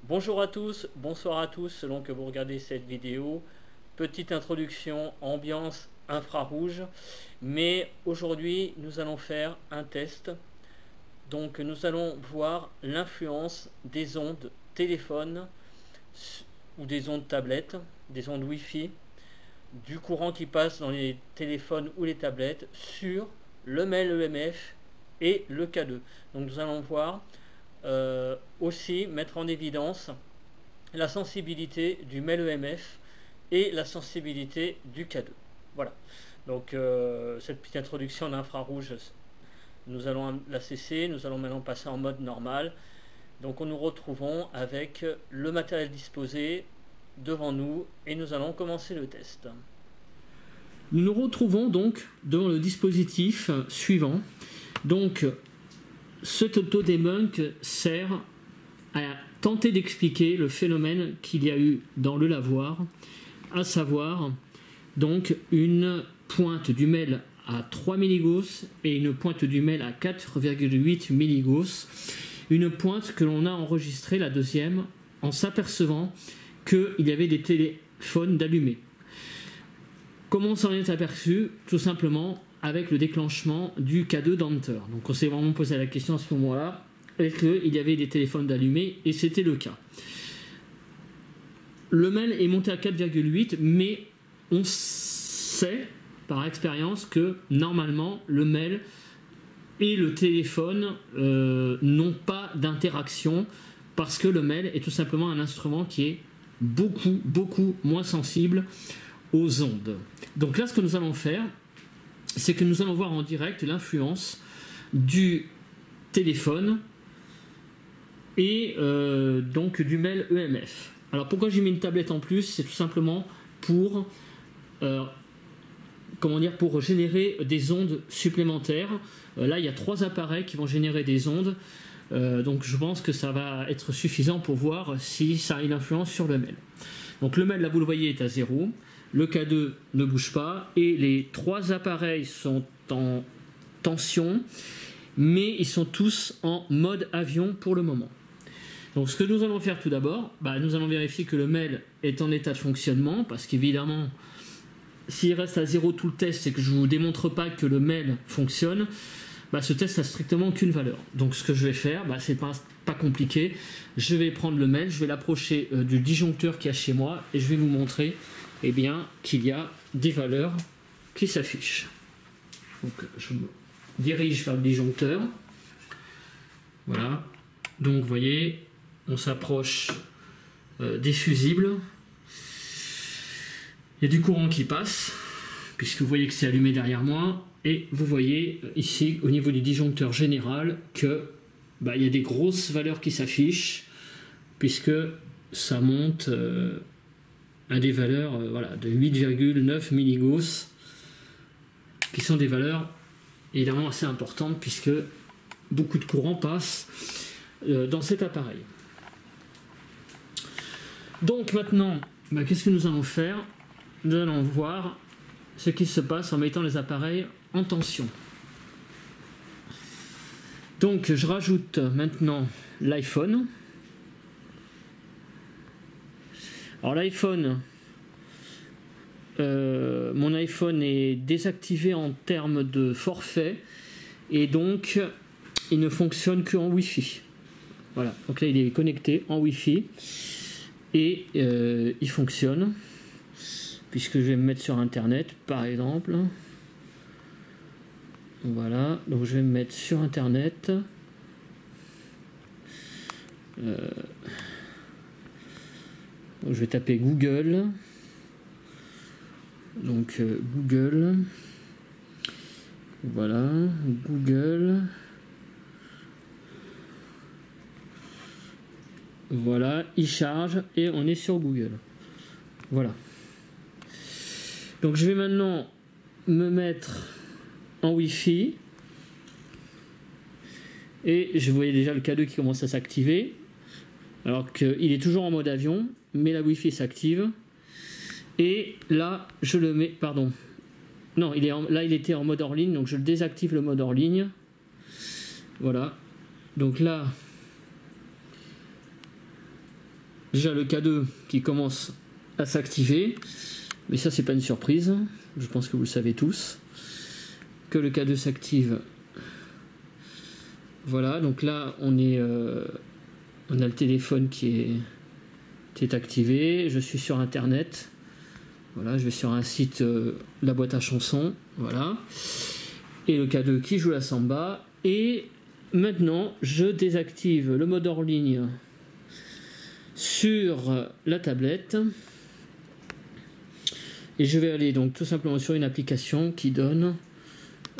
Bonjour à tous, bonsoir à tous selon que vous regardez cette vidéo. Petite introduction ambiance infrarouge, mais aujourd'hui nous allons faire un test. Donc nous allons voir l'influence des ondes téléphone ou des ondes tablettes, des ondes Wi-Fi, du courant qui passe dans les téléphones ou les tablettes sur le mail EMF et le K2. Donc nous allons voir aussi mettre en évidence la sensibilité du mail EMF et la sensibilité du K2. Voilà. Donc cette petite introduction d'infrarouge, nous allons la cesser, nous allons maintenant passer en mode normal. Donc nous retrouvons avec le matériel disposé devant nous et nous allons commencer le test. Nous nous retrouvons donc devant le dispositif suivant. Donc cet auto-debunk sert à tenter d'expliquer le phénomène qu'il y a eu dans le lavoir, à savoir donc une pointe du mail à 3 milligauss et une pointe du mail à 4,8 milligauss. Une pointe que l'on a enregistrée, la deuxième, en s'apercevant qu'il y avait des téléphones d'allumés. Comment on s'en est aperçu? Tout simplement avec le déclenchement du K2 d'Hunter. Donc on s'est vraiment posé la question à ce moment-là, est-ce qu'il y avait des téléphones d'allumés? Et c'était le cas. Le mail est monté à 4,8, mais on sait par expérience que normalement le mail et le téléphone n'ont pas d'interaction parce que le mail est tout simplement un instrument qui est beaucoup moins sensible aux ondes. Donc là, ce que nous allons faire, c'est que nous allons voir en direct l'influence du téléphone et donc du mail EMF. Alors pourquoi j'ai mis une tablette en plus? C'est tout simplement pour pour générer des ondes supplémentaires. Là, il y a 3 appareils qui vont générer des ondes. Donc je pense que ça va être suffisant pour voir si ça a une influence sur le mail. Donc le mail, là vous le voyez, est à 0. Le K2 ne bouge pas et les 3 appareils sont en tension, mais ils sont tous en mode avion pour le moment. Donc ce que nous allons faire tout d'abord, nous allons vérifier que le mail est en état de fonctionnement, parce qu'évidemment, s'il reste à 0 tout le test et que je ne vous démontre pas que le mail fonctionne, ce test n'a strictement aucune valeur. Donc ce que je vais faire, c'est pas compliqué, je vais prendre le mail, je vais l'approcher du disjoncteur qu'il y a chez moi et je vais vous montrer qu'il y a des valeurs qui s'affichent. Donc je me dirige vers le disjoncteur. Voilà. Donc vous voyez, on s'approche des fusibles. Il y a du courant qui passe, puisque vous voyez que c'est allumé derrière moi. Et vous voyez ici, au niveau du disjoncteur général, que il y a des grosses valeurs qui s'affichent, puisque ça monte à des valeurs de 8,9 milligauss, qui sont des valeurs évidemment assez importantes, puisque beaucoup de courant passe dans cet appareil. Donc maintenant, qu'est-ce que nous allons faire? Nous allons voir ce qui se passe en mettant les appareils en tension. Donc je rajoute maintenant l'iPhone. Alors l'iPhone, mon iPhone est désactivé en termes de forfait et donc il ne fonctionne qu'en Wi-Fi. Voilà, donc là il est connecté en Wi-Fi et il fonctionne, puisque je vais me mettre sur Internet par exemple. Voilà, donc je vais me mettre sur Internet. Je vais taper Google. Donc Google. Voilà, Google. Voilà, il charge et on est sur Google. Voilà. Donc je vais maintenant me mettre en Wi-Fi. Et je voyais déjà le K2 qui commence à s'activer. Alors qu'il est toujours en mode avion, mais la Wi-Fi s'active. Et là, je le mets... Pardon. Non, là, il était en mode hors ligne, donc je désactive le mode hors ligne. Voilà. Donc là, déjà le K2 qui commence à s'activer, mais ça c'est pas une surprise, je pense que vous le savez tous, que le K2 s'active. Voilà, donc là on a le téléphone qui est activé, je suis sur internet, voilà, je vais sur un site, la boîte à chansons, voilà, et le K2 qui joue la samba, et maintenant je désactive le mode hors ligne sur la tablette, et je vais aller donc tout simplement sur une application qui donne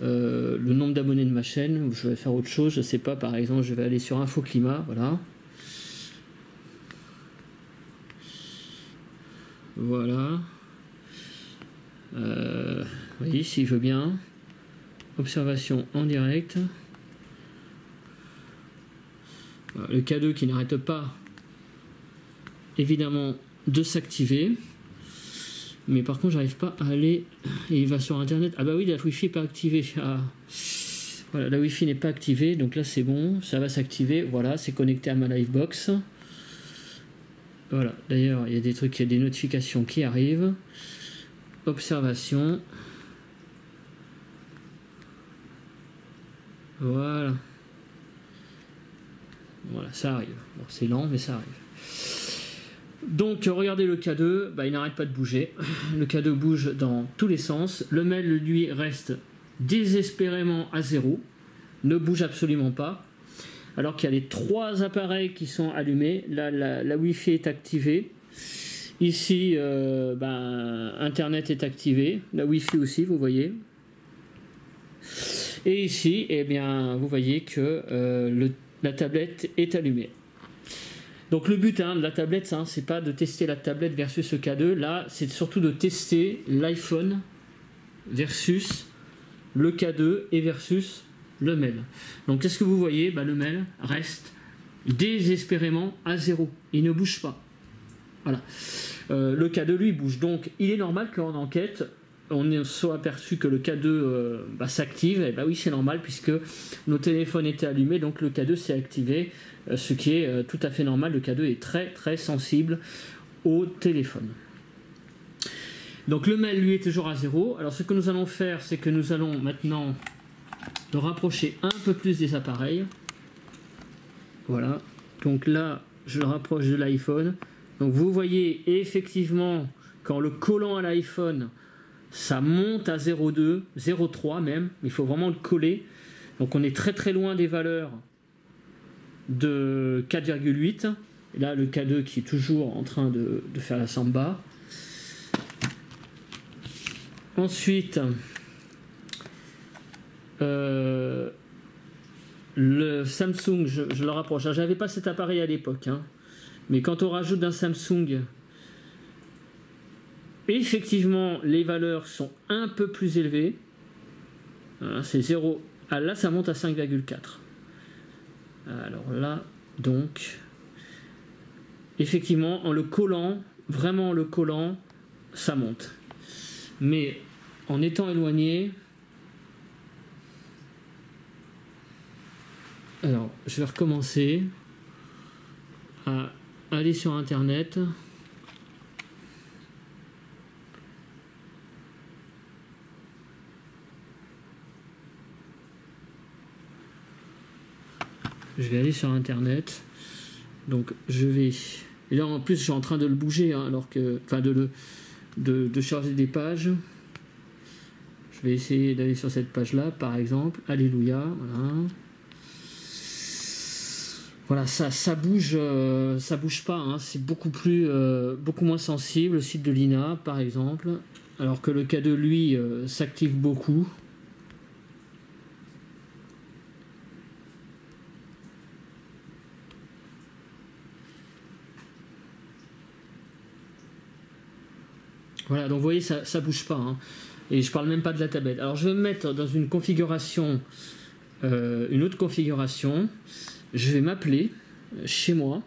le nombre d'abonnés de ma chaîne, ou je vais faire autre chose, je sais pas, par exemple je vais aller sur Info Climat, voilà. Voilà. Oui, s'il veut bien. Observation en direct. Voilà, le K2 qui n'arrête pas, évidemment, de s'activer. Mais par contre, j'arrive pas à aller. Il va sur internet. Ah bah oui, la Wi-Fi n'est pas activée. Ah. Voilà, la Wi-Fi n'est pas activée. Donc là, c'est bon. Ça va s'activer. Voilà, c'est connecté à ma Livebox. Voilà, d'ailleurs, il y a des trucs, il y a des notifications qui arrivent. Observation. Voilà. Voilà, ça arrive. Bon, c'est lent, mais ça arrive. Donc, regardez le K2, bah, il n'arrête pas de bouger. Le K2 bouge dans tous les sens. Le mail, lui, reste désespérément à 0. Ne bouge absolument pas. Alors qu'il y a les 3 appareils qui sont allumés. Là, la Wi-Fi est activée. Ici, Internet est activé. La Wi-Fi aussi, vous voyez. Et ici, eh bien, vous voyez que la tablette est allumée. Donc le but de la tablette, c'est pas de tester la tablette versus le K2. Là, c'est surtout de tester l'iPhone versus le K2 et versus le mail. Donc qu'est-ce que vous voyez? Le mail reste désespérément à 0. Il ne bouge pas. Voilà. Le K2 lui bouge. Donc il est normal qu'en enquête, on soit aperçu que le K2 s'active. Et oui, c'est normal puisque nos téléphones étaient allumés, donc le K2 s'est activé, ce qui est tout à fait normal. Le K2 est très très sensible au téléphone. Donc le mail lui est toujours à 0. Alors ce que nous allons faire, c'est que nous allons maintenant le rapprocher un peu plus des appareils. Voilà. Donc là, je le rapproche de l'iPhone. Donc vous voyez effectivement quand le collant à l'iPhone, ça monte à 0,2, 0,3 même. Il faut vraiment le coller. Donc on est très très loin des valeurs de 4,8. Et là le K2 qui est toujours en train de faire la samba. Ensuite, le Samsung, je le rapproche. J'avais pas cet appareil à l'époque, mais quand on rajoute un Samsung, effectivement les valeurs sont un peu plus élevées. Voilà, c'est 0. Ah, là ça monte à 5,4. Alors là, donc, effectivement, en le collant, vraiment en le collant, ça monte. Mais en étant éloigné, alors je vais recommencer à aller sur internet. Je vais aller sur internet. Donc je vais. Et là en plus je suis en train de le bouger, alors que. Enfin de charger des pages. Je vais essayer d'aller sur cette page là par exemple. Alléluia. Voilà, ça bouge pas, c'est beaucoup moins sensible. Le site de l'INA par exemple, alors que le K2 lui s'active beaucoup. Voilà, donc vous voyez, ça bouge pas. Et je parle même pas de la tablette. Alors je vais me mettre dans une configuration, une autre configuration. Je vais m'appeler chez moi.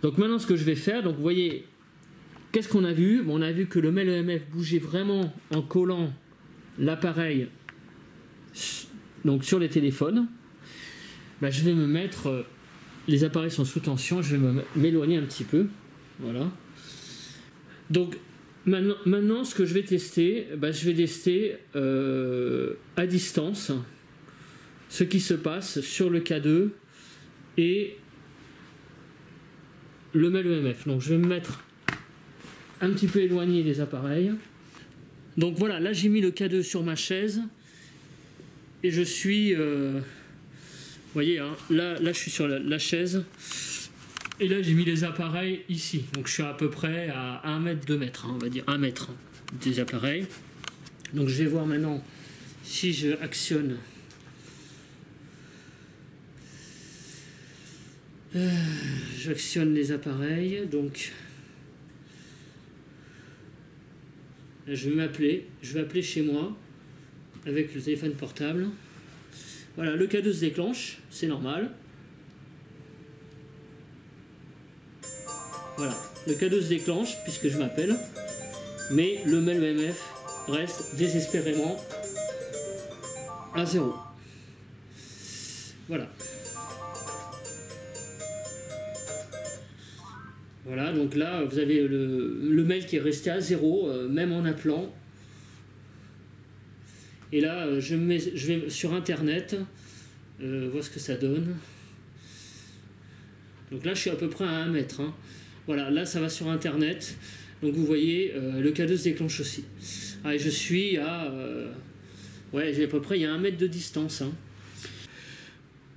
Donc maintenant ce que je vais faire, donc vous voyez, qu'est-ce qu'on a vu? On a vu que le mail EMF bougeait vraiment en collant l'appareil donc sur les téléphones. Je vais me mettre les appareils sont sous tension. Je vais m'éloigner un petit peu. Voilà. Donc maintenant ce que je vais tester, je vais tester à distance ce qui se passe sur le K2 et le mail EMF. Donc je vais me mettre un petit peu éloigné des appareils. Donc voilà, là j'ai mis le K2 sur ma chaise et je suis vous voyez hein, là je suis sur la chaise et là j'ai mis les appareils ici, donc je suis à peu près à 1 mètre, 2 mètres, hein, on va dire 1 mètre des appareils. Donc je vais voir maintenant si je actionne j'actionne les appareils. Donc là, je vais appeler chez moi avec le téléphone portable. Voilà, le K2 se déclenche, c'est normal. Voilà, le K2 se déclenche puisque je m'appelle, mais le mail EMF reste désespérément à 0. Voilà. Voilà, donc là vous avez le mail qui est resté à 0, même en appelant. Et là je vais sur internet, voir ce que ça donne. Donc là je suis à peu près à 1 mètre. Hein. Voilà, là ça va sur internet. Donc vous voyez, le K2 se déclenche aussi. Ah, et je suis à... ouais, j'ai à peu près, il y a 1 mètre de distance. Hein.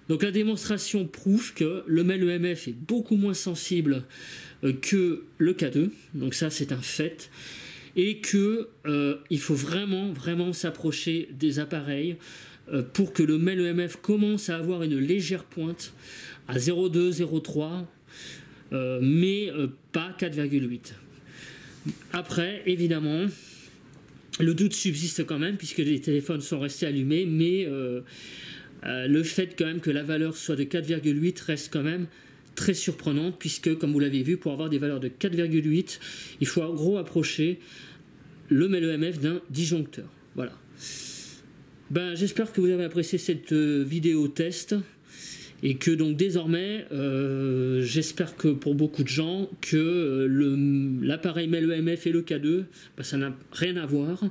Donc la démonstration prouve que le mail EMF est beaucoup moins sensible que le K2, donc ça c'est un fait, et que il faut vraiment s'approcher des appareils pour que le mail EMF commence à avoir une légère pointe à 0,2, 0,3, mais pas 4,8. Après, évidemment, le doute subsiste quand même puisque les téléphones sont restés allumés, mais le fait quand même que la valeur soit de 4,8 reste quand même très surprenante puisque, comme vous l'avez vu, pour avoir des valeurs de 4,8, il faut en gros approcher le mail EMF d'un disjoncteur. Voilà. J'espère que vous avez apprécié cette vidéo test et que donc désormais, j'espère que pour beaucoup de gens, que l'appareil mail EMF et le K2, ça n'a rien à voir.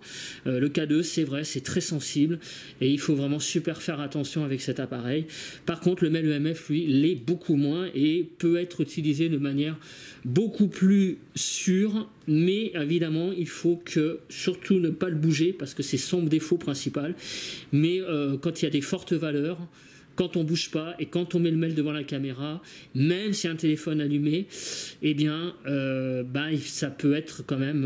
Le K2, c'est vrai, c'est très sensible et il faut vraiment super faire attention avec cet appareil. Par contre, le mail EMF, lui, l'est beaucoup moins et peut être utilisé de manière beaucoup plus sûre, mais évidemment, il faut surtout ne pas le bouger parce que c'est son défaut principal. Mais quand il y a des fortes valeurs, quand on bouge pas et quand on met le mail devant la caméra, même si un téléphone allumé, eh bien, ça peut être quand même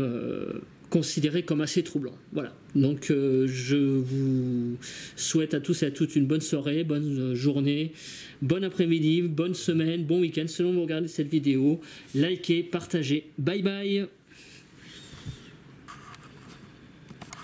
considéré comme assez troublant. Voilà. Donc, je vous souhaite à tous et à toutes une bonne soirée, bonne journée, bon après-midi, bonne semaine, bon week-end, selon vous regardez cette vidéo. Likez, partagez. Bye bye.